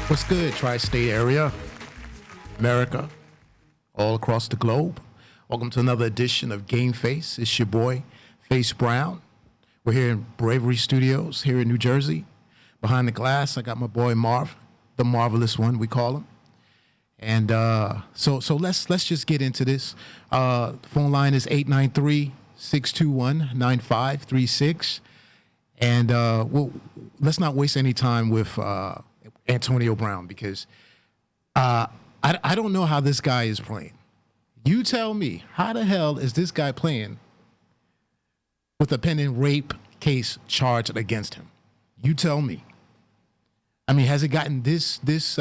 What's good, tri-state area, America, all across the globe? Welcome to another edition of Game Face. It's your boy, Face Brown. We're here in Bravery Studios here in New Jersey. Behind the glass, I got my boy Marv, the marvelous one, we call him. And so let's just get into this. Phone line is 893-621-9536. And let's not waste any time with Antonio Brown, because I don't know how this guy is playing. You tell me, how the hell is this guy playing with a pending rape case charged against him? You tell me. I mean, has it gotten this is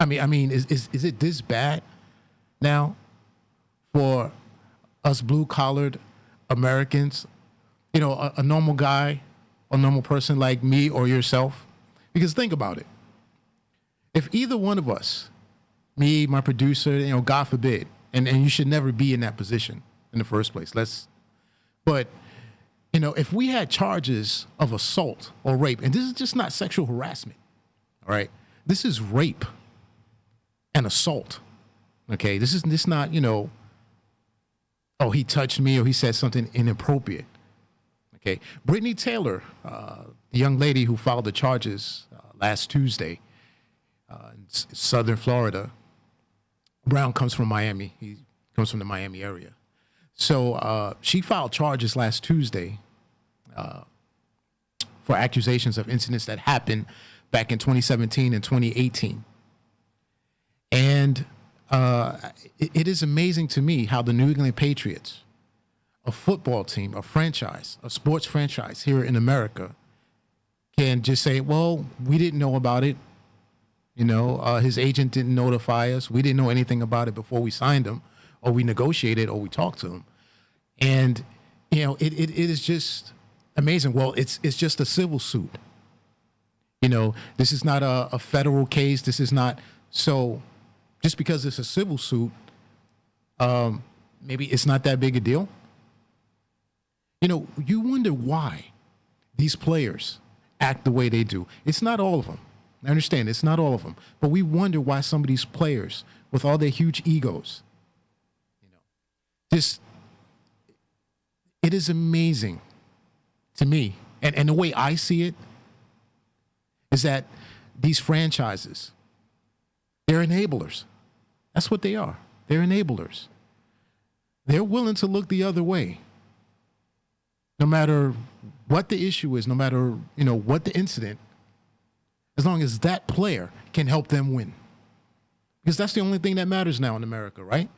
it this bad now for us blue-collared Americans? You know, a normal guy, a normal person like me or yourself. Because think about it. If either one of us, me, my producer, God forbid, and you should never be in that position in the first place. But if we had charges of assault or rape, and this is just not sexual harassment, all right? This is rape and assault, okay? This is not, oh, he touched me or he said something inappropriate, okay? Brittany Taylor, the young lady who filed the charges last Tuesday in southern Florida. Brown comes from Miami. He comes from the Miami area. So she filed charges last Tuesday for accusations of incidents that happened back in 2017 and 2018. And it is amazing to me how the New England Patriots, a football team, a franchise, a sports franchise here in America, can just say, well, we didn't know about it. His agent didn't notify us. We didn't know anything about it before we signed him, or we negotiated, or we talked to him. And, it is just amazing. Well, it's just a civil suit. This is not a federal case. This is not. So just because it's a civil suit, maybe it's not that big a deal. You wonder why these players act the way they do. It's not all of them. I understand it's not all of them, but we wonder why some of these players, with all their huge egos, it is amazing to me. And the way I see it is that these franchises, they're enablers. That's what they are. They're enablers. They're willing to look the other way, no matter what the issue is, no matter, what the incident, as long as that player can help them win. Because that's the only thing that matters now in America, right?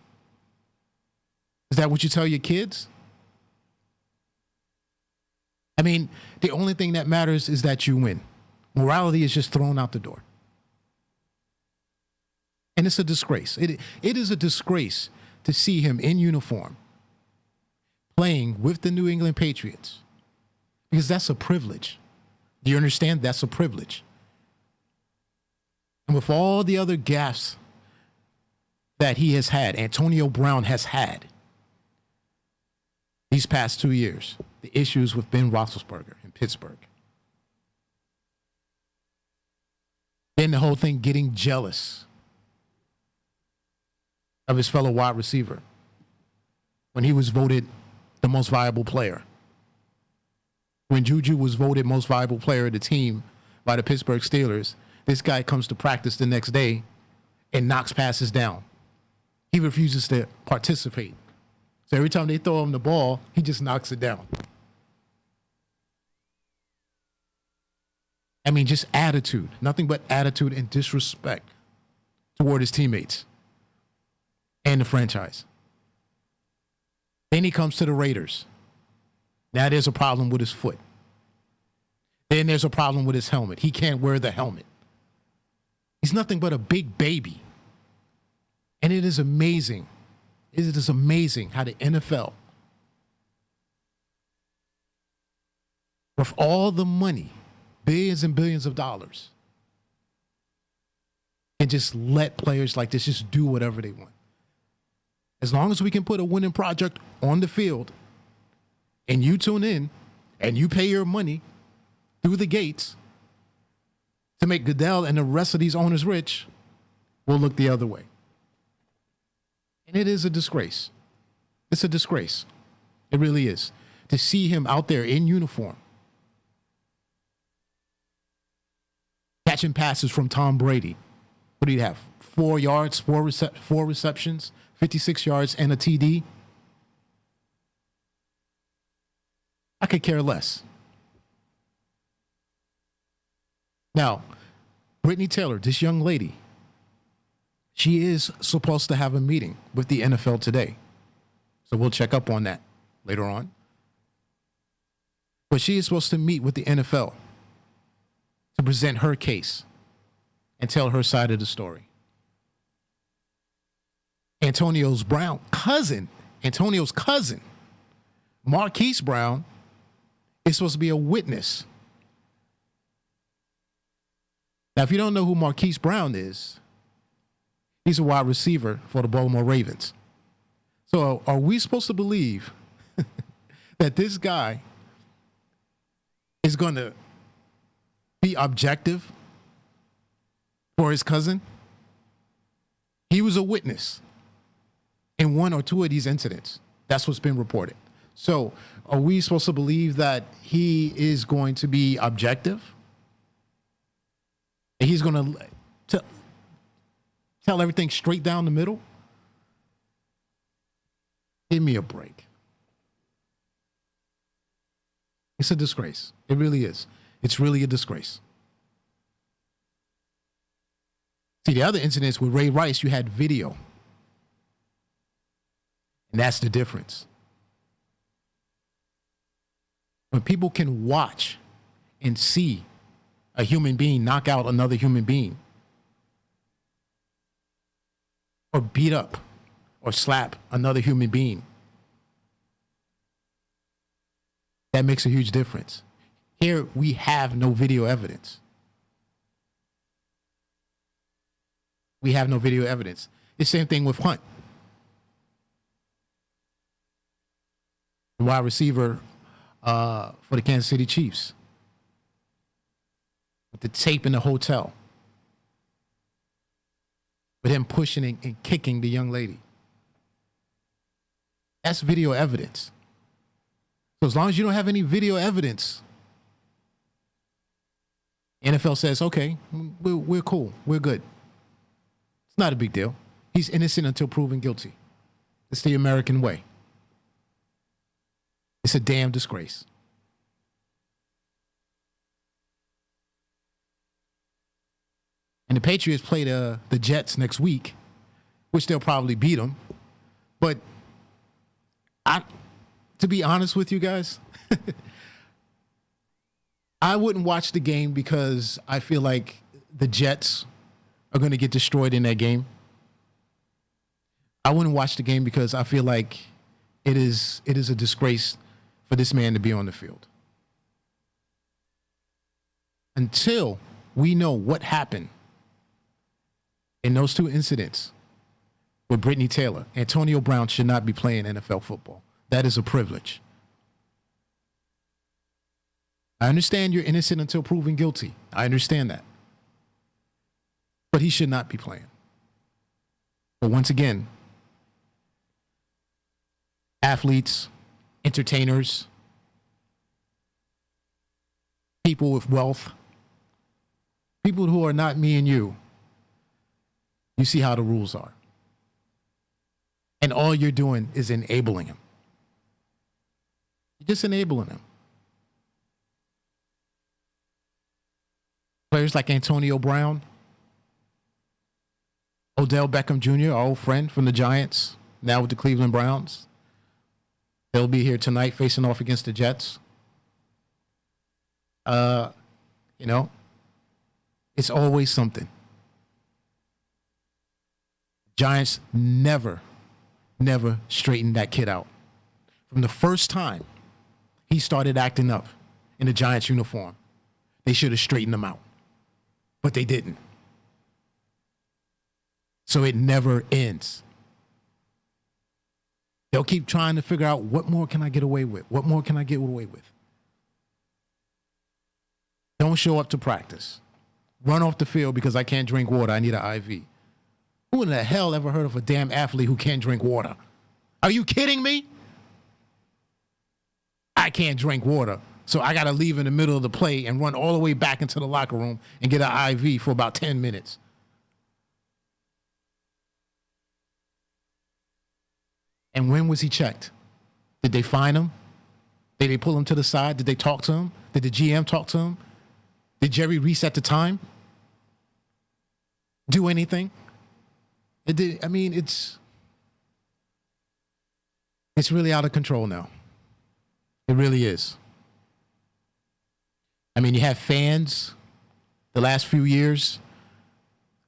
Is that what you tell your kids? I mean, the only thing that matters is that you win. Morality is just thrown out the door. And it's a disgrace. It is a disgrace to see him in uniform playing with the New England Patriots, because that's a privilege. Do you understand? That's a privilege. And with all the other gaffes that he has had, Antonio Brown has had these past 2 years, the issues with Ben Roethlisberger in Pittsburgh, then the whole thing getting jealous of his fellow wide receiver when he was voted the most valuable player. When Juju was voted most valuable player of the team by the Pittsburgh Steelers, this guy comes to practice the next day and knocks passes down. He refuses to participate. So every time they throw him the ball, he just knocks it down. I mean, just attitude. Nothing but attitude and disrespect toward his teammates and the franchise. Then he comes to the Raiders. Now there's a problem with his foot. Then there's a problem with his helmet. He can't wear the helmet. He's nothing but a big baby. And it is amazing. It is amazing how the NFL, with all the money, billions and billions of dollars, can just let players like this just do whatever they want. As long as we can put a winning project on the field and you tune in and you pay your money through the gates to make Goodell and the rest of these owners rich will look the other way. And it is a disgrace. It's a disgrace. It really is. To see him out there in uniform, catching passes from Tom Brady. What do you have? 4 yards, four receptions, 56 yards, and a TD. I could care less. Now, Brittany Taylor, this young lady, she is supposed to have a meeting with the NFL today. So we'll check up on that later on. But she is supposed to meet with the NFL to present her case and tell her side of the story. Antonio's cousin, Marquise Brown, is supposed to be a witness. Now, if you don't know who Marquise Brown is, he's a wide receiver for the Baltimore Ravens. So are we supposed to believe that this guy is going to be objective for his cousin? He was a witness in 1 or 2 of these incidents. That's what's been reported. So are we supposed to believe that he is going to be objective? And he's going to tell everything straight down the middle? Give me a break. It's a disgrace. It really is. It's really a disgrace. See, the other incidents with Ray Rice, you had video. And that's the difference. When people can watch and see a human being knock out another human being, or beat up or slap another human being, that makes a huge difference. Here, we have no video evidence. We have no video evidence. The same thing with Hunt, the wide receiver for the Kansas City Chiefs, with the tape in the hotel, with him pushing and kicking the young lady. That's video evidence. So as long as you don't have any video evidence, NFL says, okay, we're cool. We're good. It's not a big deal. He's innocent until proven guilty. It's the American way. It's a damn disgrace. And the Patriots play the Jets next week, which they'll probably beat them. But to be honest with you guys, I wouldn't watch the game because I feel like the Jets are going to get destroyed in that game. I wouldn't watch the game because I feel like it is a disgrace for this man to be on the field. Until we know what happened in those 2 incidents with Brittany Taylor, Antonio Brown should not be playing NFL football. That is a privilege. I understand you're innocent until proven guilty. I understand that. But he should not be playing. But once again, athletes, entertainers, people with wealth, people who are not me and you see how the rules are. And all you're doing is enabling him. You're just enabling him. Players like Antonio Brown, Odell Beckham Jr., our old friend from the Giants, now with the Cleveland Browns. They'll be here tonight facing off against the Jets. It's always something. Giants never straightened that kid out. From the first time he started acting up in the Giants uniform, they should have straightened him out. But they didn't. So it never ends. They'll keep trying to figure out, what more can I get away with? What more can I get away with? Don't show up to practice. run off the field because I can't drink water. I need an IV. Who in the hell ever heard of a damn athlete who can't drink water? Are you kidding me? I can't drink water. So I got to leave in the middle of the play and run all the way back into the locker room and get an IV for about 10 minutes. And when was he checked? Did they fine him? Did they pull him to the side? Did they talk to him? Did the GM talk to him? Did Jerry reset the time? Do anything? It did. I mean, it's really out of control now. It really is. I mean, you have fans the last few years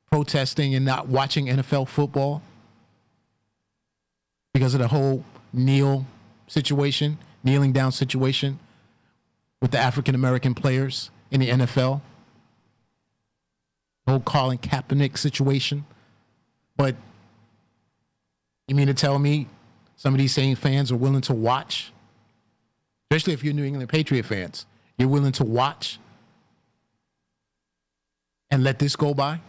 protesting and not watching NFL football because of the whole kneeling down situation with the African-American players in the NFL. The whole Colin Kaepernick situation. But you mean to tell me some of these same fans are willing to watch? Especially if you're New England Patriot fans. You're willing to watch and let this go by?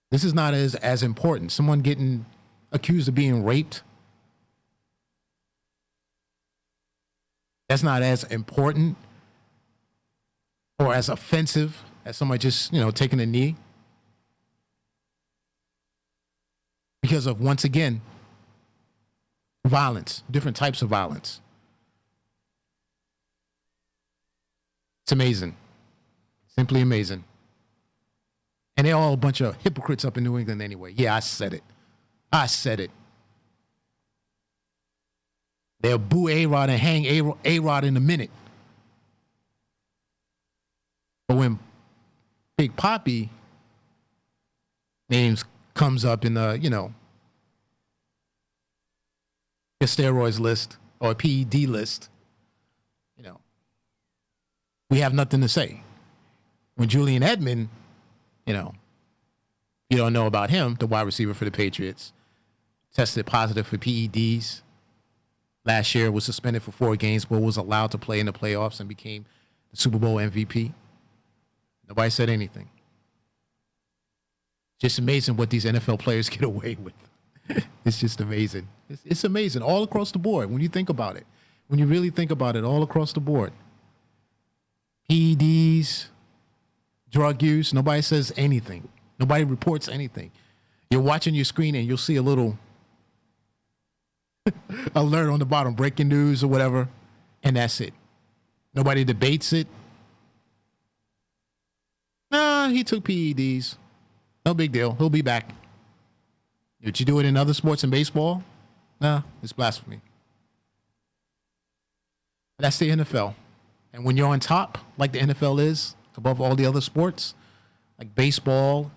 This is not as important. Someone getting accused of being raped, that's not as important or as offensive as somebody just, taking a knee. Because of, once again, violence, different types of violence. It's amazing. Simply amazing. And they're all a bunch of hypocrites up in New England anyway. Yeah, I said it. They'll boo A-Rod and hang A-Rod in a minute. But when Big Papi names comes up in the, the steroids list or PED list, we have nothing to say. When Julian Edmond, you don't know about him, the wide receiver for the Patriots, tested positive for PEDs. Last year was suspended for 4 games, but was allowed to play in the playoffs and became the Super Bowl MVP. Nobody said anything. Just amazing what these NFL players get away with. It's just amazing. It's amazing all across the board when you think about it. When you really think about it, all across the board. PEDs, drug use, nobody says anything. Nobody reports anything. You're watching your screen and you'll see a little alert on the bottom, breaking news or whatever, and that's it. Nobody debates it. Nah, he took PEDs. No big deal. He'll be back. Did you do it in other sports and baseball? Nah, it's blasphemy. That's the NFL. And when you're on top, like the NFL is, above all the other sports, like baseball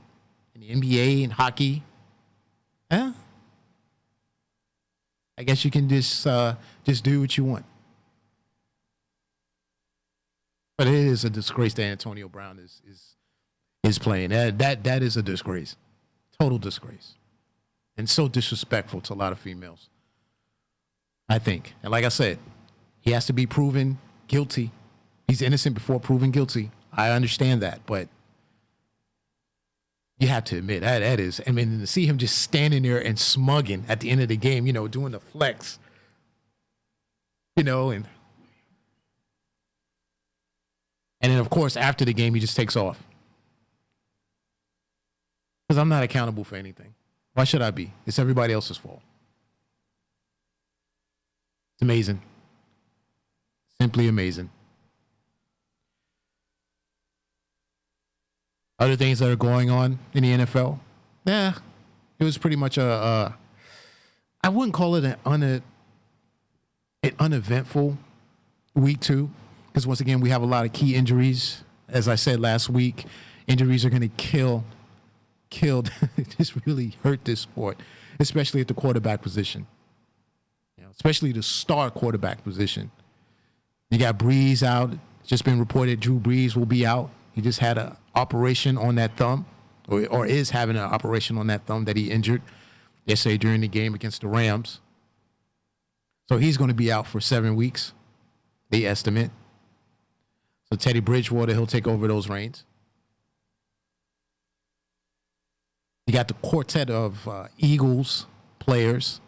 and the NBA and hockey, I guess you can just do what you want. But it is a disgrace that Antonio Brown is playing. That is a disgrace. Total disgrace. And so disrespectful to a lot of females, I think. And like I said, he has to be proven guilty. He's innocent before proven guilty. I understand that, but you have to admit that is. I mean, to see him just standing there and smugging at the end of the game, doing the flex, and then of course after the game he just takes off. Because I'm not accountable for anything. Why should I be? It's everybody else's fault. It's amazing. Simply amazing. Other things that are going on in the NFL, it was pretty much I wouldn't call it an uneventful week 2, because once again we have a lot of key injuries. As I said last week, injuries are going to just really hurt this sport, especially at the quarterback position. Especially the star quarterback position. You got Breeze out. It's just been reported Drew Brees will be out. He just had an operation on that thumb, or is having an operation on that thumb that he injured yesterday during the game against the Rams. So he's going to be out for 7 weeks, they estimate. So Teddy Bridgewater, he'll take over those reins. You got the quartet of Eagles players,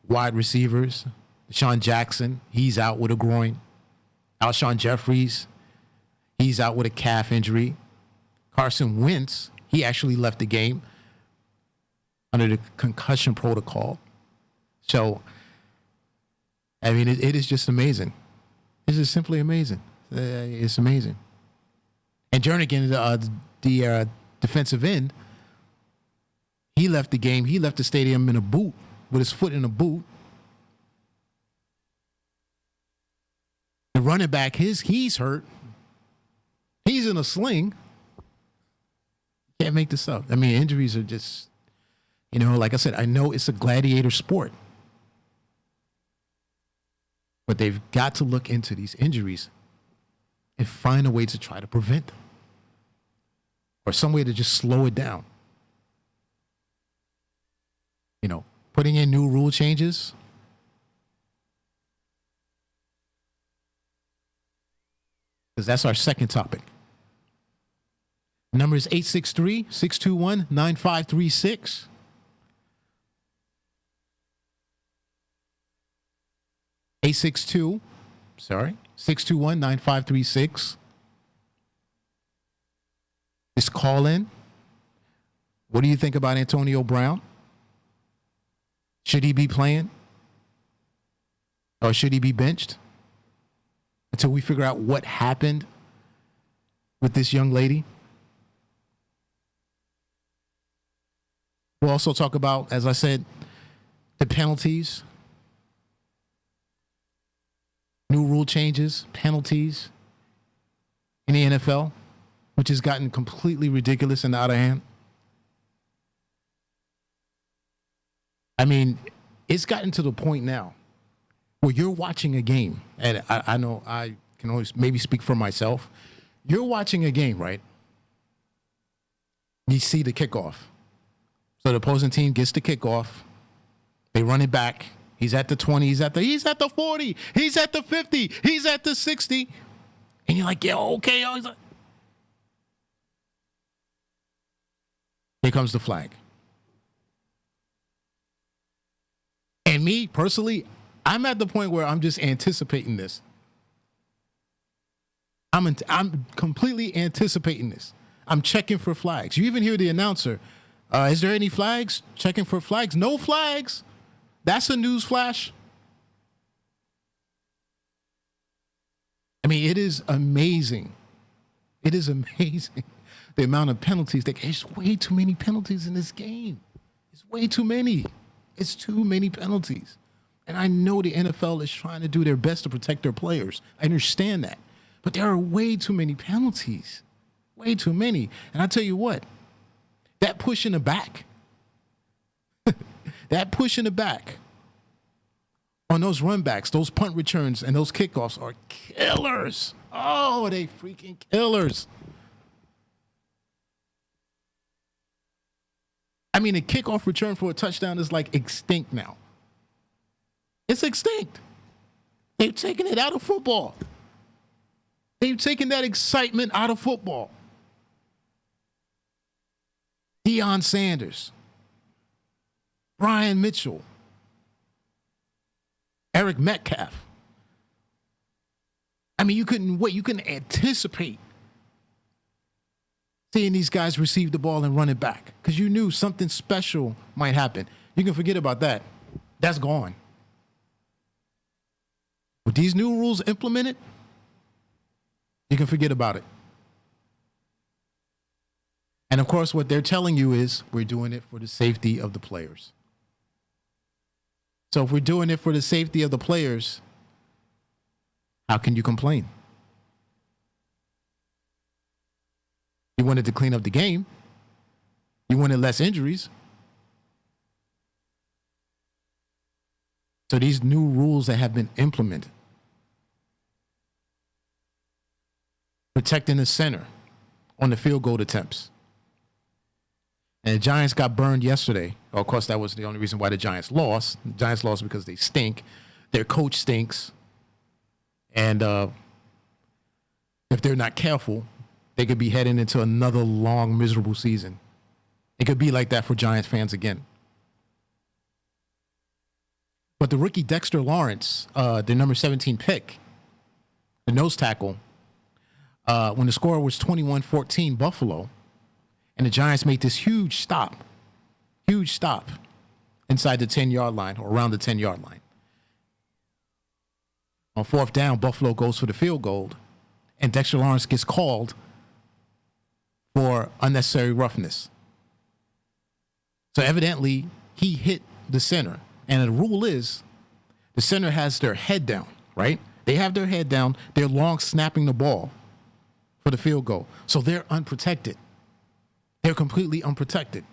wide receivers. Deshaun Jackson, he's out with a groin. Alshon Jeffries, he's out with a calf injury. Carson Wentz, he actually left the game under the concussion protocol. So, I mean, it is just amazing. It's just simply amazing. It's amazing. And Jernigan, the defensive end, he left the game. He left the stadium in a boot, with his foot in a boot. The running back, he's hurt. He's in a sling. Can't make this up. I mean, injuries are just, like I said, I know it's a gladiator sport. But they've got to look into these injuries and find a way to try to prevent them. Or some way to just slow it down. Putting in new rule changes. Because that's our second topic. Number is 863-621-9536. Eight 621-9536. Just call in. What do you think about Antonio Brown? Should he be playing? Or should he be benched? Until we figure out what happened with this young lady. We'll also talk about, as I said, the penalties. New rule changes, penalties in the NFL, which has gotten completely ridiculous and out of hand. I mean, it's gotten to the point now where you're watching a game, and I know I can always maybe speak for myself. You're watching a game, right? You see the kickoff. So the opposing team gets the kickoff. They run it back. He's at the 20. He's at the 40. He's at the 50. He's at the 60. And you're like, yeah, okay. Here comes the flag. And me, personally, I'm at the point where I'm just anticipating this. I'm completely anticipating this. I'm checking for flags. You even hear the announcer, is there any flags? Checking for flags. No flags. That's a news flash. I mean, it is amazing. It is amazing the amount of penalties. There's way too many penalties in this game. It's way too many. It's too many penalties. And I know the NFL is trying to do their best to protect their players. I understand that. But there are way too many penalties. Way too many. And I tell you what, that push in the back, on those runbacks, those punt returns, and those kickoffs are killers. Oh, they freaking killers. I mean, a kickoff return for a touchdown is like extinct now. It's extinct. They've taken it out of football. They've taken that excitement out of football. Deion Sanders, Brian Mitchell, Eric Metcalf. I mean, you couldn't wait. You couldn't anticipate seeing these guys receive the ball and run it back because you knew something special might happen. You can forget about that. That's gone. With these new rules implemented, you can forget about it. And of course, what they're telling you is we're doing it for the safety of the players. So if we're doing it for the safety of the players, how can you complain? You wanted to clean up the game. You wanted less injuries. So these new rules that have been implemented, protecting the center on the field goal attempts. And the Giants got burned yesterday. Of course, that was the only reason why the Giants lost. The Giants lost because they stink. Their coach stinks. And if they're not careful, they could be heading into another long, miserable season. It could be like that for Giants fans again. But the rookie Dexter Lawrence, the number 17 pick, the nose tackle, when the score was 21-14 Buffalo, and the Giants made this huge stop inside the 10-yard line or around the 10-yard line. On fourth down, Buffalo goes for the field goal, and Dexter Lawrence gets called for unnecessary roughness. So evidently, he hit the center. And the rule is the center has their head down, right? They have their head down. They're long snapping the ball for the field goal. So they're unprotected. They're completely unprotected.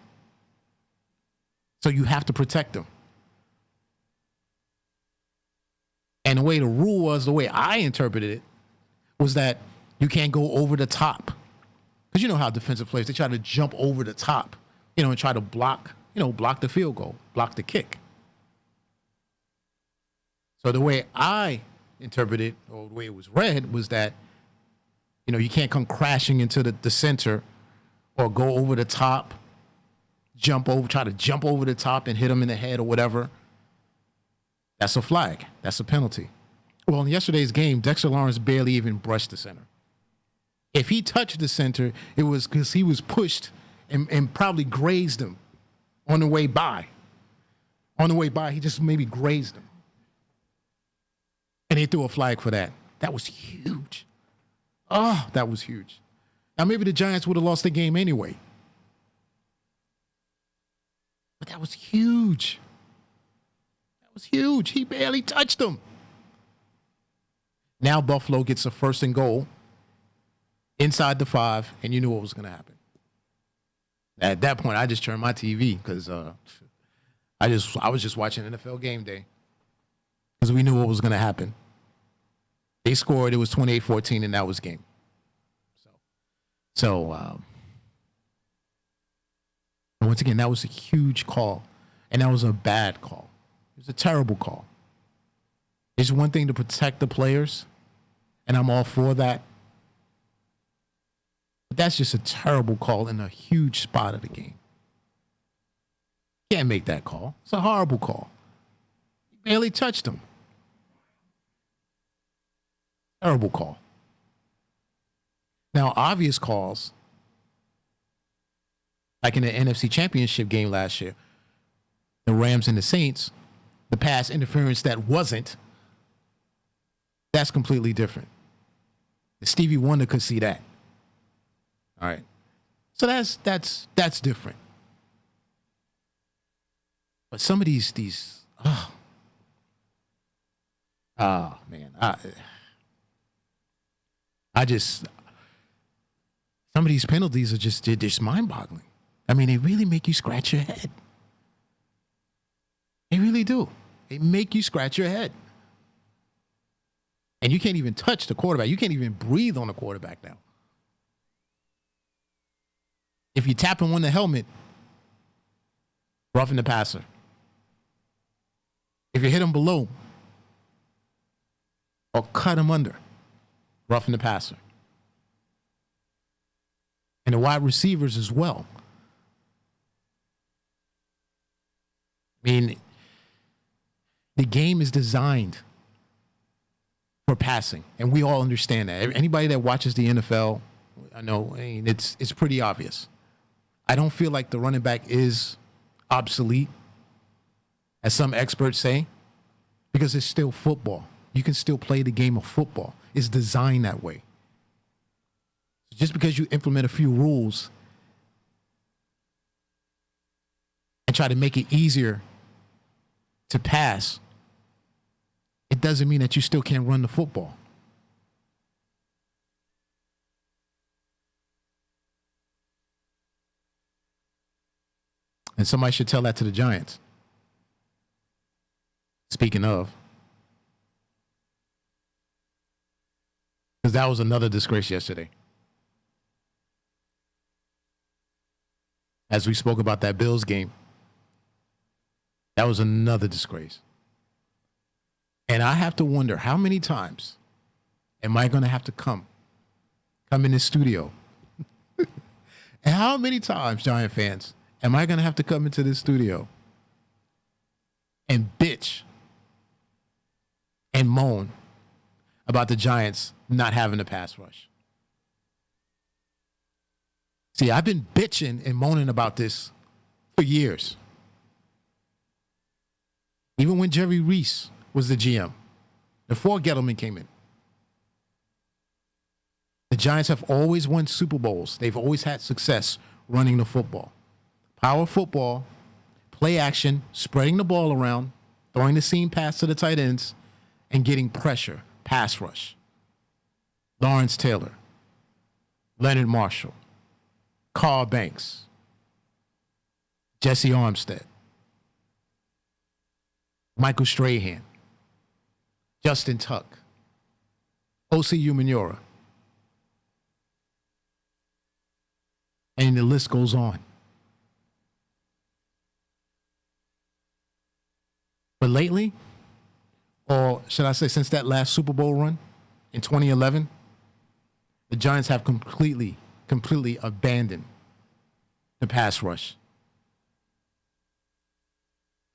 So you have to protect them. And the way the rule was, the way I interpreted it, was that you can't go over the top. Because you know how defensive players, they try to jump over the top, and try to block the field goal, block the kick. So the way I interpreted, or the way it was read, was that, you can't come crashing into the center or go over the top, try to jump over the top and hit him in the head or whatever. That's a flag. That's a penalty. Well, in yesterday's game, Dexter Lawrence barely even brushed the center. If he touched the center, it was because he was pushed and probably grazed him on the way by. On the way by, he just maybe grazed him. And they threw a flag for that. That was huge. Oh, that was huge. Now, maybe the Giants would have lost the game anyway. But that was huge. That was huge. He barely touched him. Now Buffalo gets a 1st and goal inside the 5, and you knew what was going to happen. At that point, I just turned my TV because I was just watching NFL Game Day because we knew what was going to happen. They scored. It was 28-14, and that was game. So once again, that was a huge call, and that was a bad call. It was a terrible call. It's one thing to protect the players, and I'm all for that. But that's just a terrible call in a huge spot of the game. Can't make that call. It's a horrible call. He barely touched him. Terrible call. Now, obvious calls, like in the NFC Championship game last year, the Rams and the Saints, the pass interference that wasn't, that's completely different. Stevie Wonder could see that. All right. So that's different. But some of these man, some of these penalties are just mind-boggling. I mean, they really make you scratch your head. They really do. They make you scratch your head. And you can't even touch the quarterback. You can't even breathe on the quarterback now. If you tap him on the helmet, roughing the passer. If you hit him below or cut him under, roughing the passer. And the wide receivers as well. I mean, the game is designed for passing, and we all understand that. Anybody that watches the NFL, I mean, it's pretty obvious. I don't feel like the running back is obsolete, as some experts say, because it's still football. You can still play the game of football. It's designed that way. Just because you implement a few rules and try to make it easier to pass, it doesn't mean that you still can't run the football. And somebody should tell that to the Giants. Speaking of. Because that was another disgrace yesterday. As we spoke about that Bills game, that was another disgrace. And I have to wonder, how many times am I going to have to come come in this studio. And how many times, Giant fans, am I going to have to come into this studio and bitch and moan about the Giants not having a pass rush? See, I've been bitching and moaning about this for years. Even when Jerry Reese was the GM, before Gettleman came in. The Giants have always won Super Bowls. They've always had success running the football. Power football, play action, spreading the ball around, throwing the seam pass to the tight ends, and getting pressure, pass rush. Lawrence Taylor, Leonard Marshall, Carl Banks, Jesse Armstead, Michael Strahan, Justin Tuck, O.C. Umenyiora. And the list goes on. But lately, or should I say since that last Super Bowl run in 2011, the Giants have completely abandoned the pass rush.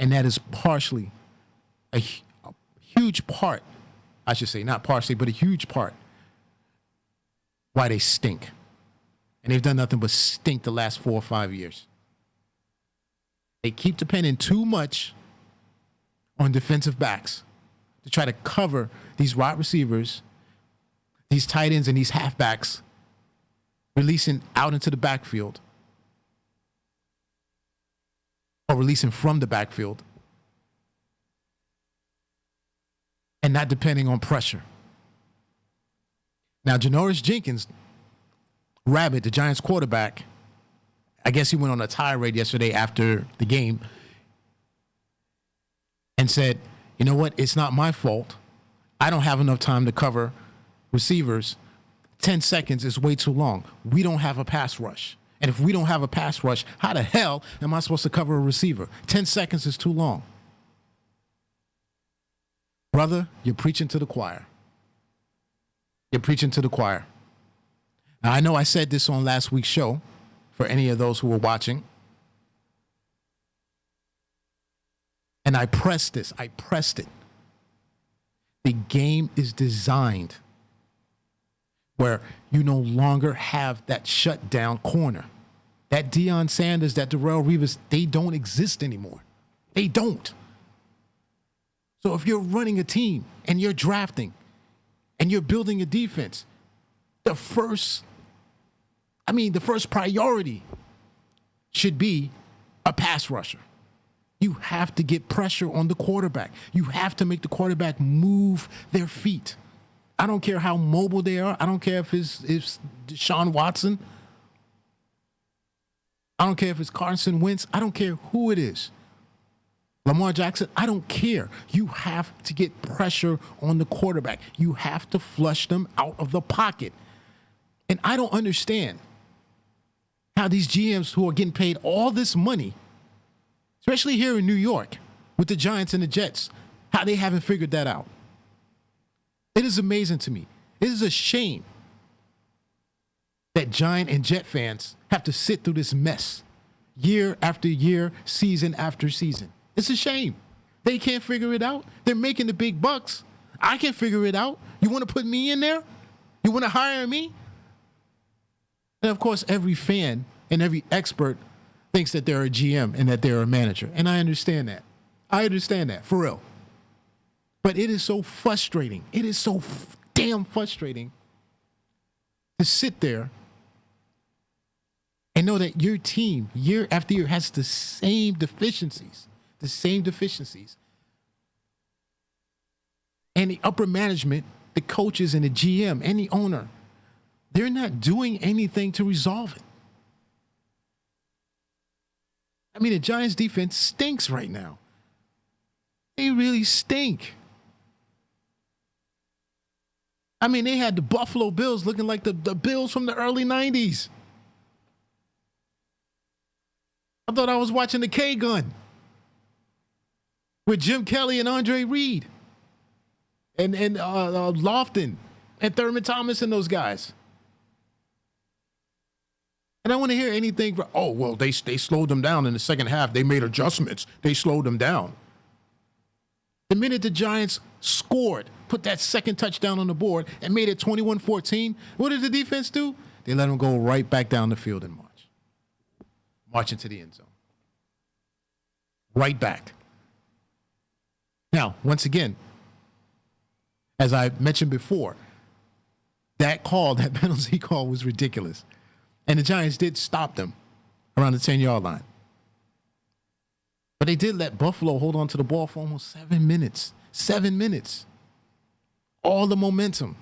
And that is partially a huge part, I should say, not partially, but a huge part why they stink. And they've done nothing but stink the last 4 or 5 years. They keep depending too much on defensive backs to try to cover these wide receivers, these tight ends, and these halfbacks releasing out into the backfield or releasing from the backfield and not depending on pressure. Now, Janoris Jenkins, Rabbit, the Giants quarterback, I guess he went on a tirade yesterday after the game and said, you know what, it's not my fault. I don't have enough time to cover receivers. 10 seconds is way too long. We don't have a pass rush. And if we don't have a pass rush, how the hell am I supposed to cover a receiver? 10 seconds is too long. Brother, you're preaching to the choir. You're preaching to the choir. Now, I know I said this on last week's show for any of those who were watching. And I pressed this. I pressed it. The game is designed where you no longer have that shutdown corner. That Deion Sanders, that Darrelle Revis, they don't exist anymore. They don't. So if you're running a team and you're drafting and you're building a defense, the first priority should be a pass rusher. You have to get pressure on the quarterback. You have to make the quarterback move their feet. I don't care how mobile they are. I don't care if it's Deshaun Watson. I don't care if it's Carson Wentz. I don't care who it is. Lamar Jackson, I don't care. You have to get pressure on the quarterback. You have to flush them out of the pocket. And I don't understand how these GMs who are getting paid all this money, especially here in New York with the Giants and the Jets, how they haven't figured that out. It is amazing to me. It is a shame that Giant and Jet fans have to sit through this mess year after year, season after season. It's a shame. They can't figure it out. They're making the big bucks. I can figure it out. You want to put me in there? You want to hire me? And of course, every fan and every expert thinks that they're a GM and that they're a manager. And I understand that. I understand that, for real. But it is so frustrating. It is so damn frustrating to sit there and know that your team, year after year, has the same deficiencies. And the upper management, the coaches and the GM and the owner, they're not doing anything to resolve it. I mean, the Giants defense stinks right now. They really stink. I mean, they had the Buffalo Bills looking like the Bills from the early 90s. I thought I was watching the K-Gun with Jim Kelly and Andre Reed and Lofton and Thurman Thomas and those guys. And I want to hear anything from, oh, well, they slowed them down in the second half. They made adjustments. They slowed them down. The minute the Giants scored, put that second touchdown on the board, and made it 21-14, what did the defense do? They let them go right back down the field and march. March into the end zone. Right back. Now, once again, as I mentioned before, that penalty call was ridiculous. And the Giants did stop them around the 10-yard line. But they did let Buffalo hold on to the ball for almost 7 minutes. 7 minutes. All the momentum.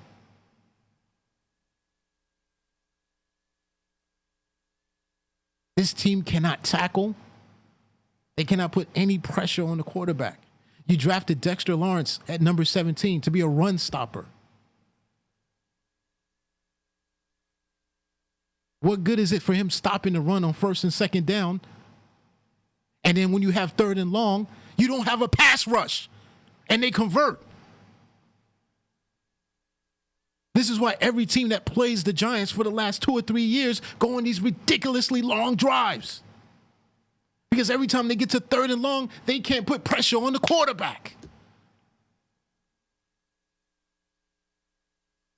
This team cannot tackle. They cannot put any pressure on the quarterback. You drafted Dexter Lawrence at number 17 to be a run stopper. What good is it for him stopping the run on first and second down? And then when you have third and long, you don't have a pass rush and they convert. This is why every team that plays the Giants for the last 2 or 3 years go on these ridiculously long drives. Because every time they get to third and long, they can't put pressure on the quarterback.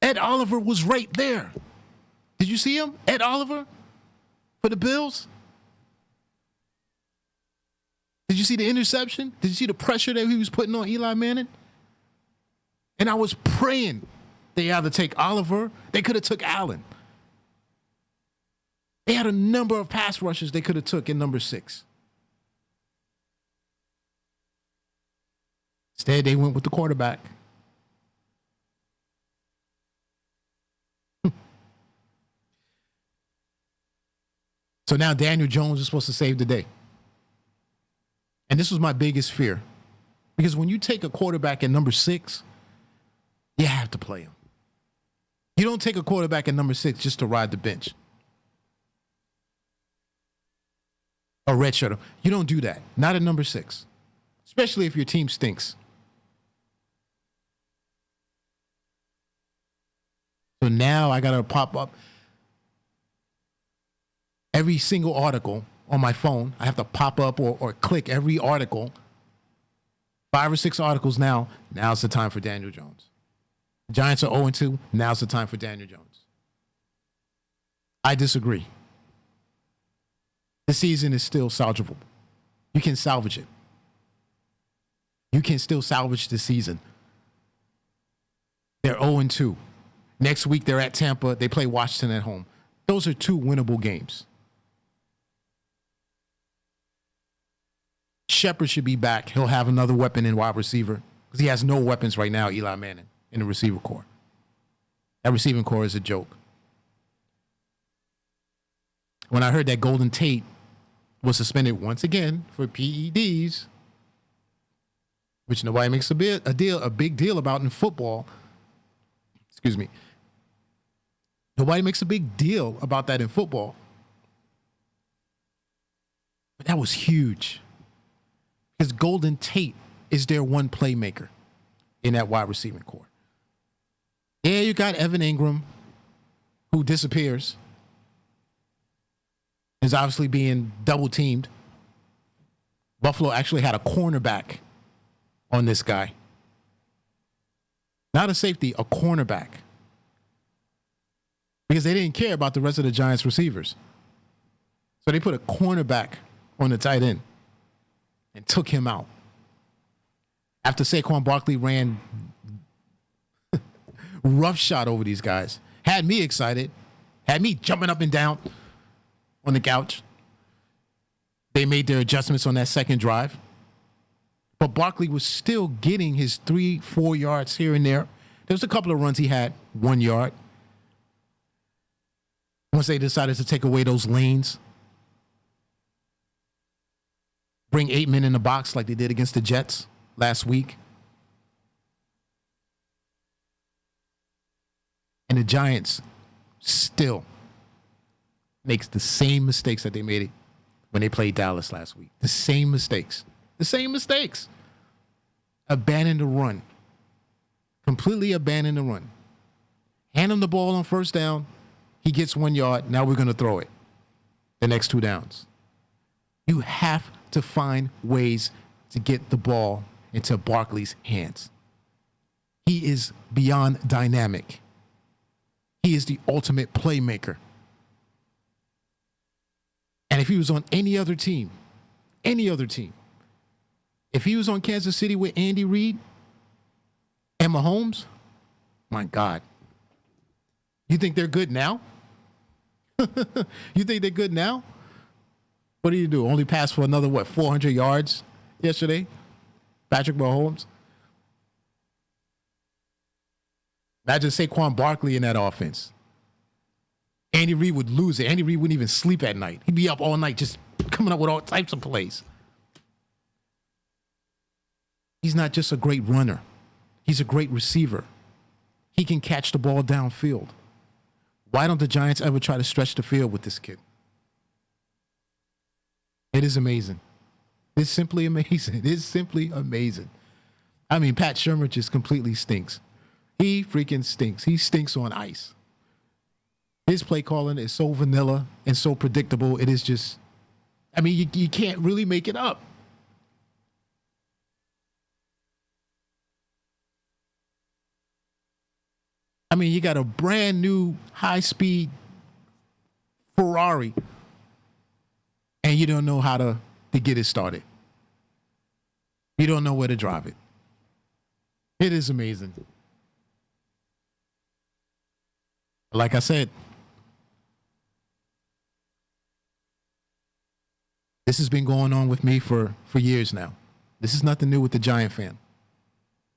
Ed Oliver was right there. Did you see him? Ed Oliver for the Bills? Did you see the interception? Did you see the pressure that he was putting on Eli Manning? And I was praying they either take Oliver, they could have took Allen. They had a number of pass rushes they could have took in number 6. Instead, they went with the quarterback. So now Daniel Jones is supposed to save the day. And this was my biggest fear. Because when you take a quarterback at number 6, you have to play him. You don't take a quarterback at number 6 just to ride the bench. Or redshirt him. You don't do that. Not at number 6. Especially if your team stinks. So now I got to pop up every single article on my phone. I have to pop up or click every article. 5 or 6 articles now. Now's the time for Daniel Jones. The Giants are 0-2. Now's the time for Daniel Jones. I disagree. The season is still salvageable. You can salvage it. You can still salvage the season. They're 0-2. Next week, they're at Tampa. They play Washington at home. Those are 2 winnable games. Shepard should be back. He'll have another weapon in wide receiver because he has no weapons right now, Eli Manning, in the receiver core. That receiving core is a joke. When I heard that Golden Tate was suspended once again for PEDs, which nobody makes a big deal about in football. Excuse me. Nobody makes a big deal about that in football. But that was huge. Because Golden Tate is their one playmaker in that wide receiving core. Yeah, you got Evan Ingram, who disappears. Is obviously being double teamed. Buffalo actually had a cornerback on this guy. Not a safety, a cornerback. Because they didn't care about the rest of the Giants receivers. So they put a cornerback on the tight end and took him out. After Saquon Barkley ran roughshod over these guys. Had me excited. Had me jumping up and down on the couch. They made their adjustments on that second drive. But Barkley was still getting his 3-4 yards here and there. There was a couple of runs he had 1 yard. Once they decided to take away those lanes, bring 8 men in the box like they did against the Jets last week. And the Giants still makes the same mistakes that they made when they played Dallas last week. The same mistakes. The same mistakes. Abandon the run. Completely abandon the run. Hand him the ball on first down. He gets 1 yard. Now we're going to throw it. the next two downs. You have to find ways to get the ball into Barkley's hands. He is beyond dynamic. He is the ultimate playmaker. And if he was on any other team, if he was on Kansas City with Andy Reid and Mahomes, my God. You think they're good now? You think they're good now? What do you do? Only pass for another, 400 yards yesterday? Patrick Mahomes? Imagine Saquon Barkley in that offense. Andy Reid would lose it. Andy Reid wouldn't even sleep at night. He'd be up all night just coming up with all types of plays. He's not just a great runner. He's a great receiver. He can catch the ball downfield. Why don't the Giants ever try to stretch the field with this kid? It is amazing. It's simply amazing. It is simply amazing. I mean, Pat Shurmur just completely stinks. He freaking stinks. He stinks on ice. His play calling is so vanilla and so predictable. It is just, I mean, you can't really make it up. I mean, you got a brand new high-speed Ferrari, and you don't know how to get it started. You don't know where to drive it. It is amazing. Like I said, this has been going on with me for years now. This is nothing new with the Giant fan.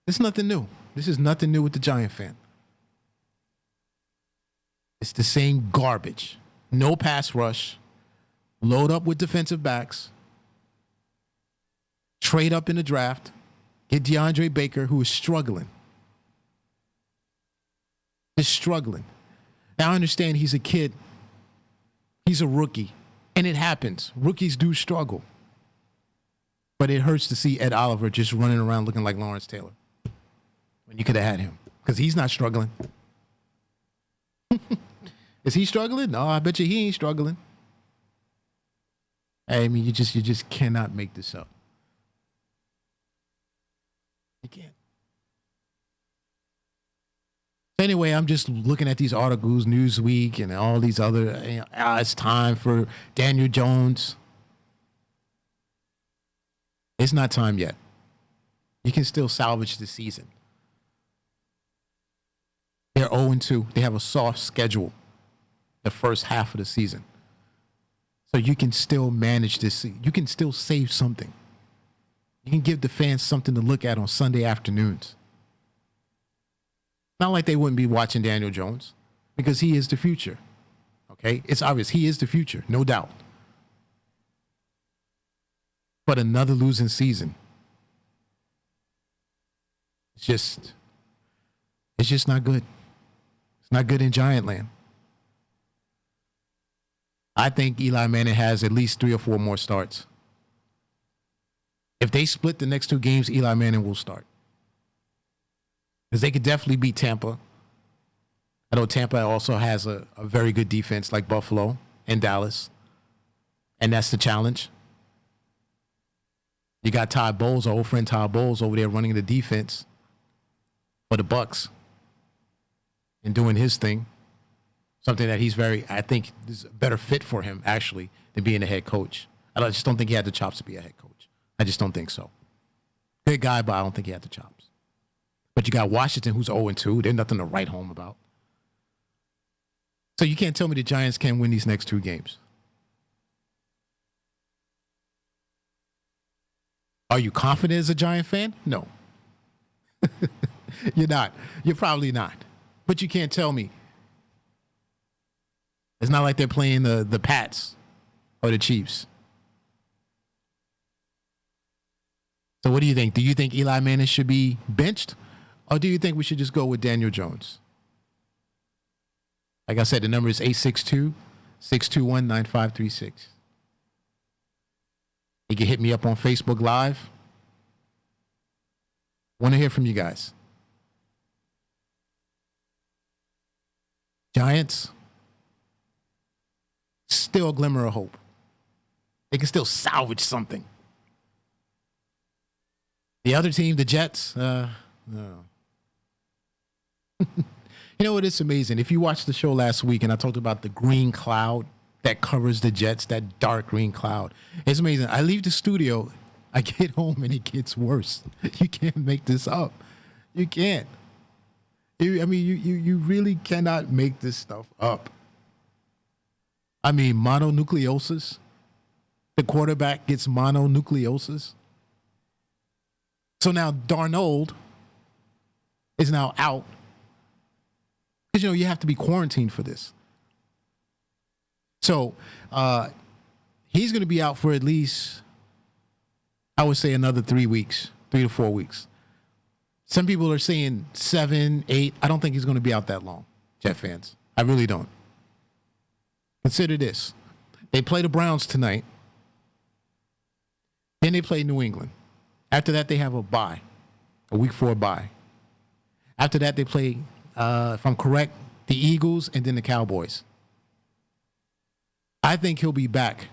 This is nothing new. This is nothing new with the Giant fan. It's the same garbage. No pass rush. Load up with defensive backs. Trade up in the draft. Get DeAndre Baker, who is struggling. Is struggling. Now, I understand he's a kid. He's a rookie. And it happens. Rookies do struggle. But it hurts to see Ed Oliver just running around looking like Lawrence Taylor when you could have had him. Because he's not struggling. Is he struggling? No, I bet you he ain't struggling. I mean, you just cannot make this up. You can't. Anyway, I'm just looking at these articles, Newsweek, and all these other. It's time for Daniel Jones. It's not time yet. You can still salvage the season. They're 0-2. They have a soft schedule the first half of the season. So you can still manage this. You can still save something. You can give the fans something to look at on Sunday afternoons. Not like they wouldn't be watching Daniel Jones, because he is the future. Okay? It's obvious. He is the future, no doubt. But another losing season. It's just not good. It's not good in Giant land. I think Eli Manning has at least 3 or 4 more starts. If they split the next 2 games, Eli Manning will start. Because they could definitely beat Tampa. I know Tampa also has a very good defense like Buffalo and Dallas. And that's the challenge. You got Todd Bowles, our old friend Todd Bowles, over there running the defense for the Bucks and doing his thing. Something that I think is a better fit for him, actually, than being a head coach. I just don't think he had the chops to be a head coach. I just don't think so. Good guy, but I don't think he had the chops. But you got Washington, who's 0-2. There's nothing to write home about. So you can't tell me the Giants can't win these next 2 games. Are you confident as a Giant fan? No. You're not. You're probably not. But you can't tell me. It's not like they're playing the Pats or the Chiefs. So what do you think? Do you think Eli Manning should be benched? Or do you think we should just go with Daniel Jones? Like I said, the number is 862-621-9536. You can hit me up on Facebook Live. Want to hear from you guys. Giants Still a glimmer of hope. They can still salvage something. The other team, the Jets, no. You know what? It's amazing. If you watched the show last week and I talked about the green cloud that covers the Jets, that dark green cloud, it's amazing. I leave the studio, I get home, and it gets worse. You can't make this up. You can't. You really cannot make this stuff up. I mean, mononucleosis. The quarterback gets mononucleosis. So now Darnold is now out. Because, you have to be quarantined for this. So he's going to be out for at least, I would say, another 3 weeks, 3 to 4 weeks. Some people are saying 7, 8. I don't think he's going to be out that long, Jet fans. I really don't. Consider this. They play the Browns tonight. Then they play New England. After that, they have a bye, a week 4 bye. After that, they play, if I'm correct, the Eagles and then the Cowboys. I think he'll be back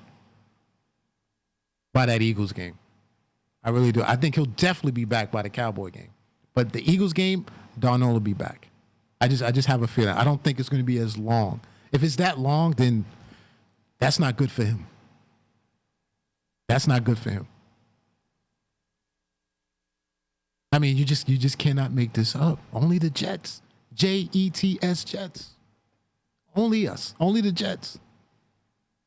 by that Eagles game. I really do. I think he'll definitely be back by the Cowboy game. But the Eagles game, Darnold will be back. I just have a feeling. I don't think it's going to be as long. If it's that long, then that's not good for him. That's not good for him. I mean, you just cannot make this up. Only the Jets. Jets, Jets. Only us. Only the Jets.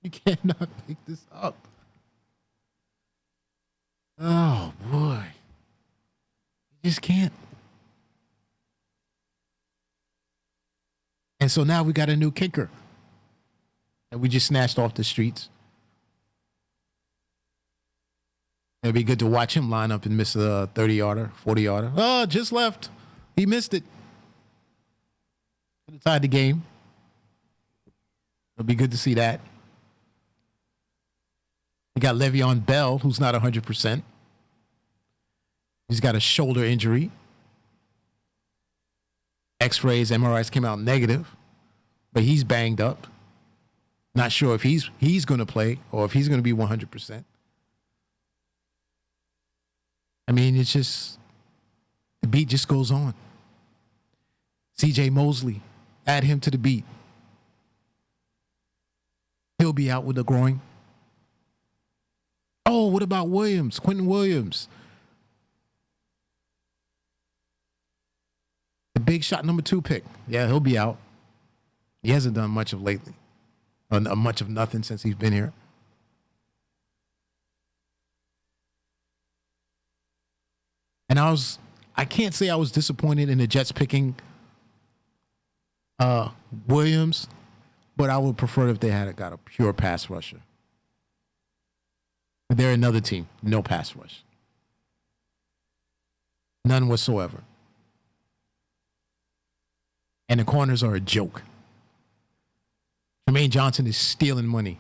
You cannot make this up. Oh, boy. You just can't. And so now we got a new kicker that we just snatched off the streets. It'd be good to watch him line up and miss a 30-yarder, 40-yarder. Oh, just left. He missed it. Could have tied the game. It'll be good to see that. We got Le'Veon Bell, who's not 100%. He's got a shoulder injury. X-rays, MRIs came out negative, but he's banged up. Not sure if he's going to play or if he's going to be 100%. I mean, it's just, the beat just goes on. C.J. Mosley, add him to the beat. He'll be out with a groin. Oh, what about Williams? Quentin Williams. The big shot number 2 pick. Yeah, he'll be out. He hasn't done much of lately. Or much of nothing since he's been here. And I can't say I was disappointed in the Jets picking Williams, but I would prefer if they had got a pure pass rusher. But they're another team, no pass rush. None whatsoever. And the corners are a joke. Jermaine Johnson is stealing money.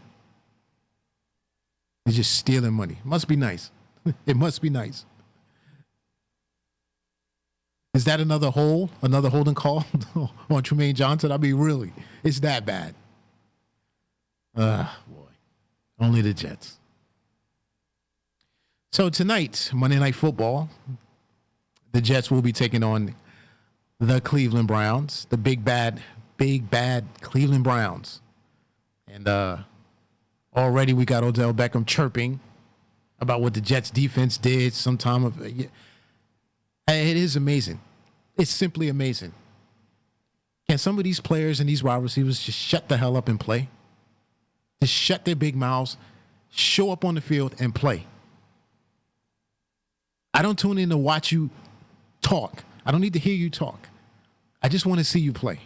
He's just stealing money. Must be nice. It must be nice. Is that another holding call on Jermaine Johnson? I mean, really, it's that bad. Boy. Only the Jets. So tonight, Monday Night Football, the Jets will be taking on the Cleveland Browns, the big bad Cleveland Browns. And already we got Odell Beckham chirping about what the Jets defense did sometime of. It is amazing. It's simply amazing. Can some of these players and these wide receivers just shut the hell up and play? Just shut their big mouths, show up on the field and play. I don't tune in to watch you talk. I don't need to hear you talk. I just want to see you play.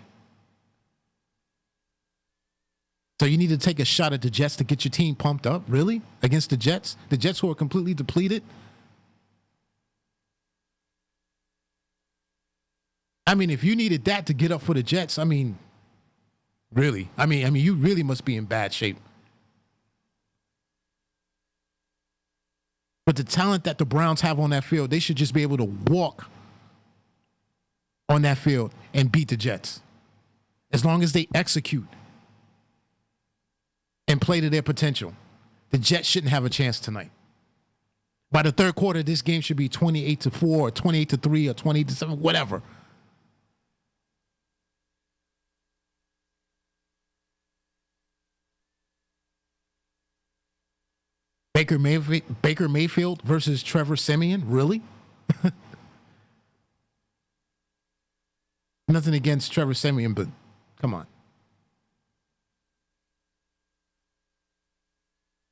So you need to take a shot at the Jets to get your team pumped up? Really? Against the Jets? The Jets who are completely depleted? I mean, if you needed that to get up for the Jets, I mean, really? I mean, you really must be in bad shape. But the talent that the Browns have on that field, they should just be able to walk on that field and beat the Jets. As long as they execute and and play to their potential, the Jets shouldn't have a chance tonight. By the third quarter, this game should be 28-4 or 28-3 or 28-7, whatever. Baker Mayfield versus Trevor Siemian? Really? Nothing against Trevor Siemian, but come on.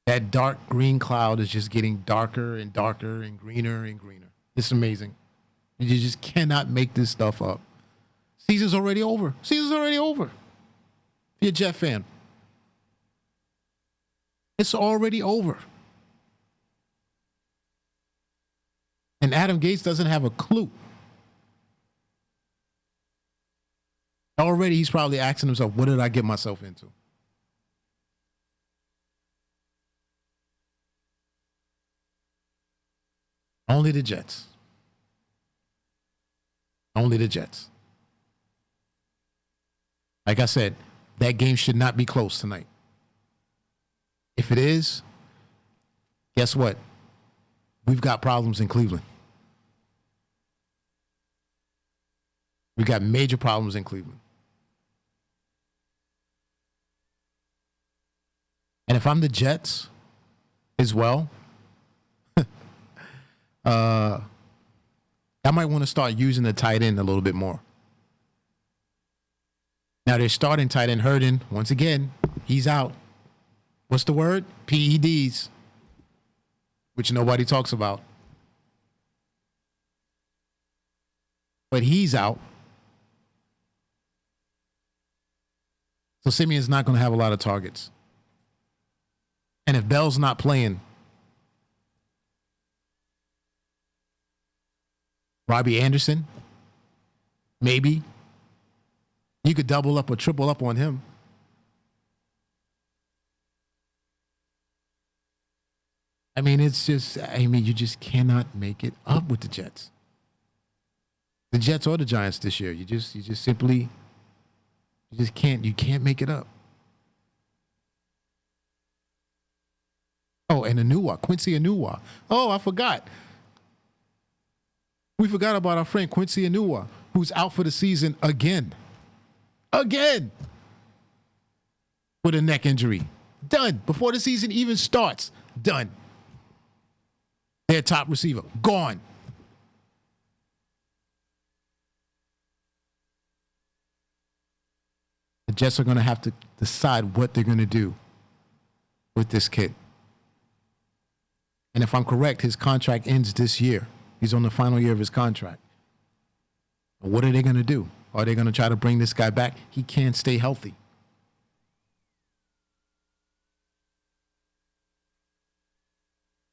That dark green cloud is just getting darker and darker and greener and greener. It's amazing. You just cannot make this stuff up. Season's already over. Season's already over. If you're a Jet fan, it's already over. And Adam Gase doesn't have a clue. Already, he's probably asking himself, what did I get myself into? Only the Jets. Only the Jets. Like I said, that game should not be close tonight. If it is, guess what? We've got problems in Cleveland. We've got major problems in Cleveland. And if I'm the Jets as well, I might want to start using the tight end a little bit more. Now, they're starting tight end Herndon. Once again, he's out. What's the word? PEDs, which nobody talks about. But he's out. So Simeon's not going to have a lot of targets. And if Bell's not playing, Robbie Anderson, maybe. You could double up or triple up on him. I mean, you just cannot make it up with the Jets. The Jets or the Giants this year. You can't make it up. Oh, and Quincy Enunwa. Oh, I forgot. We forgot about our friend Quincy Enunwa, who's out for the season again. Again! With a neck injury. Done. Before the season even starts. Done. Their top receiver. Gone. The Jets are going to have to decide what they're going to do with this kid. And if I'm correct, his contract ends this year. He's on the final year of his contract. What are they going to do? Are they going to try to bring this guy back? He can't stay healthy.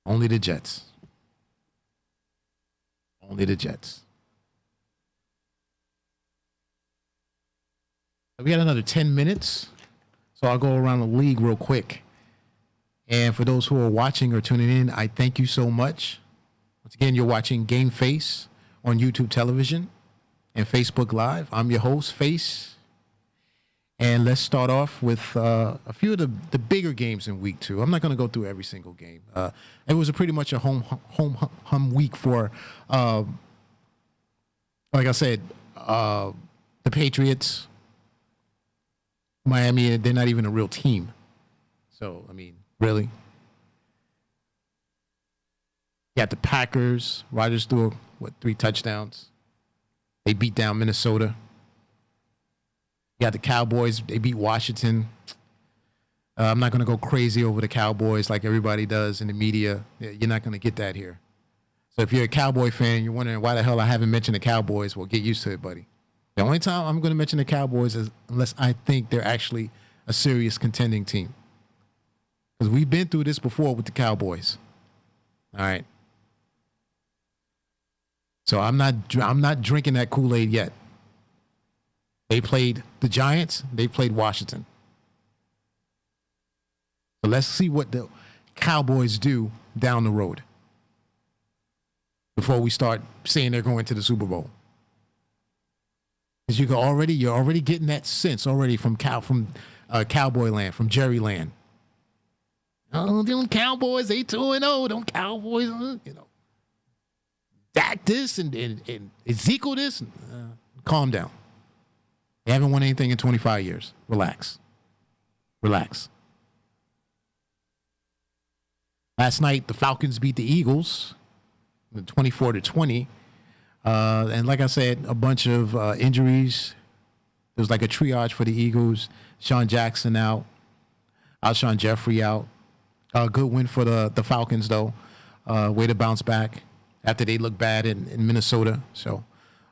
Only the Jets. Only the Jets. We got another 10 minutes, so I'll go around the league real quick. And for those who are watching or tuning in, I thank you so much. Once again, you're watching Game Face on YouTube television and Facebook Live. I'm your host, Face. And let's start off with a few of the bigger games in Week 2. I'm not going to go through every single game. It was pretty much a home week for, like I said, the Patriots, Miami. They're not even a real team. So, I mean, really? You got the Packers. Rodgers threw, 3 touchdowns. They beat down Minnesota. You got the Cowboys. They beat Washington. I'm not going to go crazy over the Cowboys like everybody does in the media. You're not going to get that here. So if you're a Cowboy fan, you're wondering why the hell I haven't mentioned the Cowboys, well, get used to it, buddy. The only time I'm going to mention the Cowboys is unless I think they're actually a serious contending team. Because we've been through this before with the Cowboys. All right. So I'm not drinking that Kool-Aid yet. They played the Giants. They played Washington. So let's see what the Cowboys do down the road before we start saying they're going to the Super Bowl. Because you're already getting that sense already from Cowboy land, from Jerry land. Oh, them Cowboys, they 2-0. Them Cowboys, Dak this and Ezekiel this. Calm down. They haven't won anything in 25 years. Relax. Last night, the Falcons beat the Eagles 24-20. And like I said, a bunch of injuries. There was like a triage for the Eagles. Sean Jackson out. Alshon Jeffrey out. Good win for the Falcons, though. Way to bounce back after they looked bad in Minnesota. So,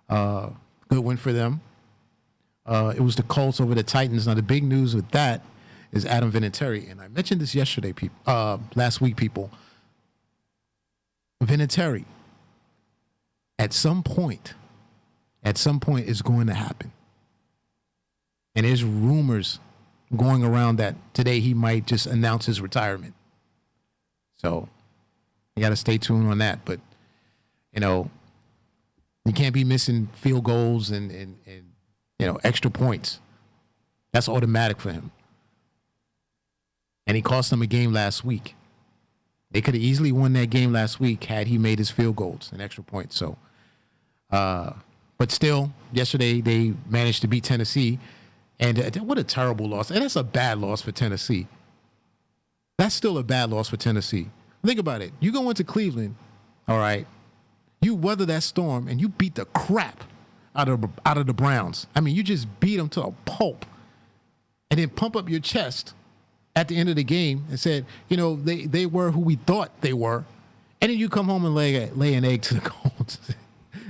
good win for them. It was the Colts over the Titans. Now, the big news with that is Adam Vinatieri. And I mentioned this yesterday, last week, people. Vinatieri, at some point, is going to happen. And there's rumors going around that today he might just announce his retirement. So you got to stay tuned on that. But, you can't be missing field goals and extra points. That's automatic for him. And he cost them a game last week. They could have easily won that game last week had he made his field goals and extra points. So, but still, yesterday they managed to beat Tennessee. And what a terrible loss. And that's a bad loss for Tennessee. That's still a bad loss for Tennessee. Think about it. You go into Cleveland, all right, you weather that storm, and you beat the crap out of the Browns. I mean, you just beat them to a pulp. And then pump up your chest at the end of the game and said, they were who we thought they were. And then you come home and lay an egg to the Colts.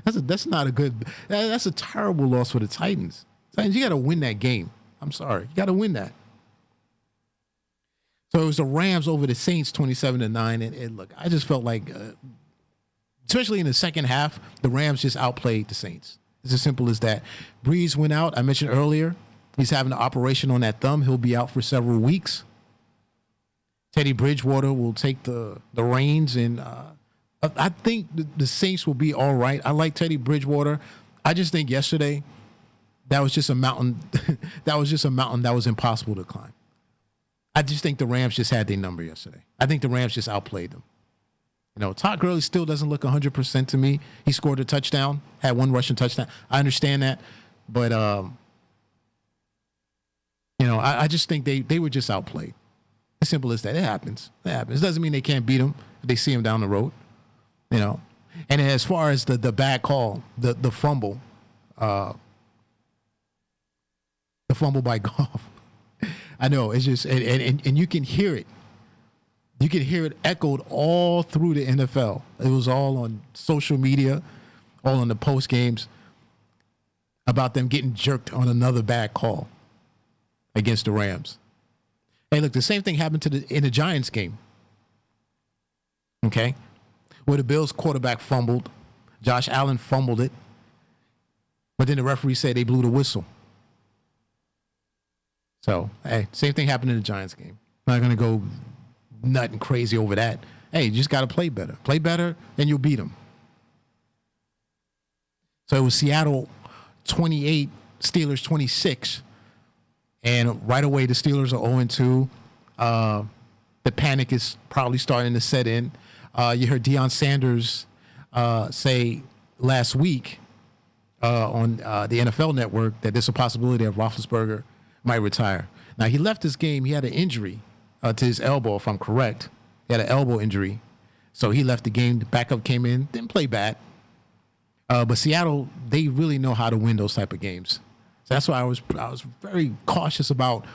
That's not a good – that's a terrible loss for the Titans. Titans, you got to win that game. I'm sorry. You got to win that. So it was the Rams over the Saints 27-9. And look, I just felt like, especially in the second half, the Rams just outplayed the Saints. It's as simple as that. Breeze went out. I mentioned earlier, he's having an operation on that thumb. He'll be out for several weeks. Teddy Bridgewater will take the reins, and I think the Saints will be all right. I like Teddy Bridgewater. I just think yesterday that was just a mountain. That was impossible to climb. I just think the Rams just had their number yesterday. I think the Rams just outplayed them. Todd Gurley still doesn't look 100% to me. He scored a touchdown, had one rushing touchdown. I understand that, but I just think they were just outplayed. As simple as that. It happens. It doesn't mean they can't beat them if they see them down the road. And as far as the bad call, the fumble, by Goff. I know it's just and you can hear it. You can hear it echoed all through the NFL. It was all on social media, all on the post games about them getting jerked on another bad call against the Rams. Hey, look, the same thing happened in the Giants game. Okay, where the Bills quarterback fumbled, Josh Allen fumbled it, but then the referee said they blew the whistle. So, hey, same thing happened in the Giants game. I'm not going to go nothing crazy over that. Hey, you just got to play better. Play better, and you'll beat them. So it was Seattle 28, Steelers 26. And right away, the Steelers are 0-2. The panic is probably starting to set in. You heard Deion Sanders say last week on the NFL Network that there's a possibility of Roethlisberger might retire. Now, he left this game. He had an injury to his elbow, if I'm correct. He had an elbow injury. So he left the game. The backup came in, didn't play bad. But Seattle, they really know how to win those type of games. So that's why I was very cautious about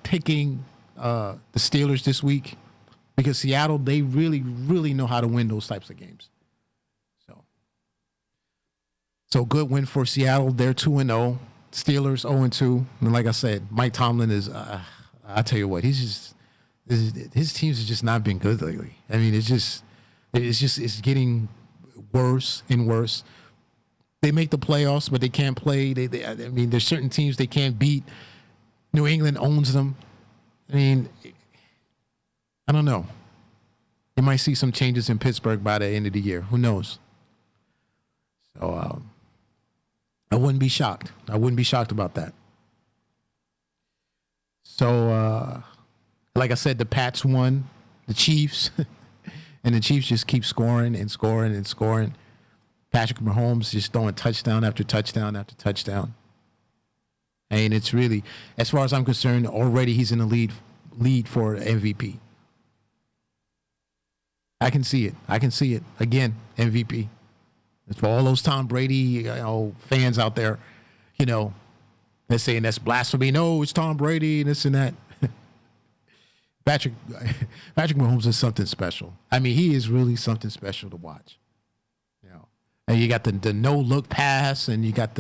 picking the Steelers this week, because Seattle, they really, really know how to win those types of games. So good win for Seattle. They're 2-0. Steelers 0-2. And like I said, Mike Tomlin is, I tell you what, his teams have just not been good lately. I mean, it's getting worse and worse. They make the playoffs, but they can't play. I mean, there's certain teams they can't beat. New England owns them. I mean, I don't know. You might see some changes in Pittsburgh by the end of the year. Who knows? So I wouldn't be shocked. I wouldn't be shocked about that. So, like I said, the Pats won the Chiefs, and the Chiefs just keep scoring and scoring and scoring. Patrick Mahomes just throwing touchdown after touchdown after touchdown. And it's really, as far as I'm concerned, already he's in the lead for MVP. I can see it. Again, MVP. It's for all those Tom Brady fans out there, they're saying that's blasphemy. No, it's Tom Brady, this and that. Patrick Mahomes is something special. I mean, he is really something special to watch. And you got the no look pass, and you got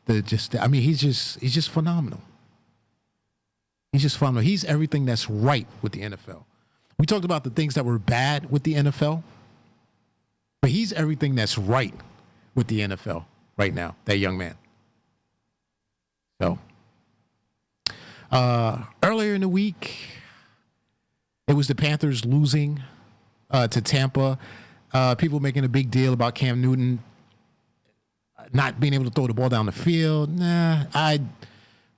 he's just phenomenal. He's just phenomenal. He's everything that's right with the NFL. We talked about the things that were bad with the NFL, but he's everything that's right with the NFL right now, that young man. So, earlier in the week, it was the Panthers losing to Tampa. People making a big deal about Cam Newton not being able to throw the ball down the field.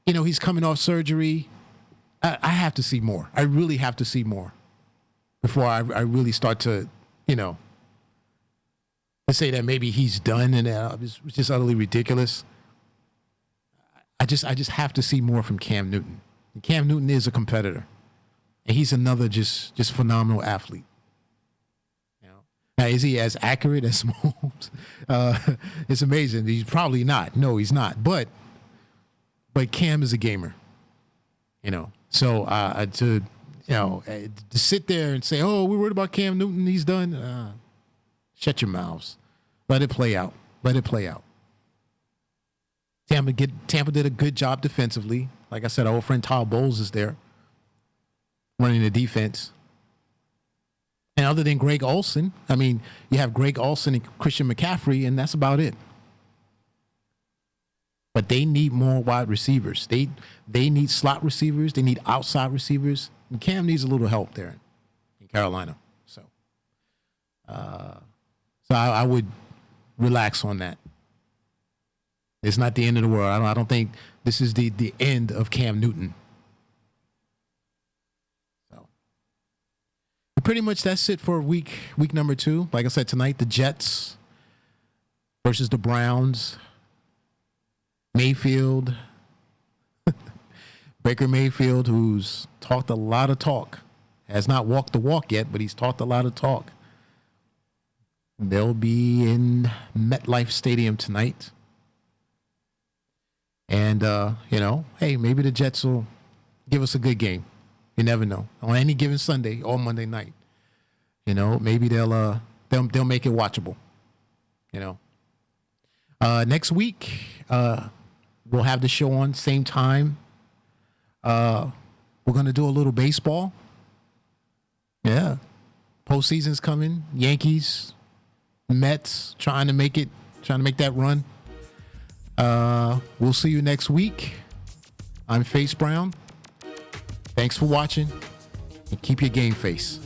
He's coming off surgery. I have to see more. I really have to see more before I really start to, to say that maybe he's done, and it's just utterly ridiculous. I just have to see more from Cam Newton. And Cam Newton is a competitor, and he's another just phenomenal athlete. Now, is he as accurate as Mahomes? It's amazing. He's probably not. No, he's not. But Cam is a gamer, So to sit there and say, "Oh, we're worried about Cam Newton. He's done." Shut your mouths. Let it play out. Tampa did a good job defensively. Like I said, our old friend Todd Bowles is there running the defense. And other than Greg Olsen, I mean, you have Greg Olsen and Christian McCaffrey, and that's about it. But they need more wide receivers. They need slot receivers. They need outside receivers. And Cam needs a little help there in Carolina. So I would relax on that. It's not the end of the world. I don't think this is the end of Cam Newton. Pretty much that's it for week number 2. Like I said, tonight, the Jets versus the Browns. Mayfield. Baker Mayfield, who's talked a lot of talk. Has not walked the walk yet, but he's talked a lot of talk. They'll be in MetLife Stadium tonight. And, hey, maybe the Jets will give us a good game. You never know. On any given Sunday or Monday night, maybe they'll make it watchable. Next week we'll have the show on same time. We're gonna do a little baseball. Yeah, postseason's coming. Yankees, Mets trying to make that run. We'll see you next week. I'm Face Brown. Thanks for watching, and keep your game face.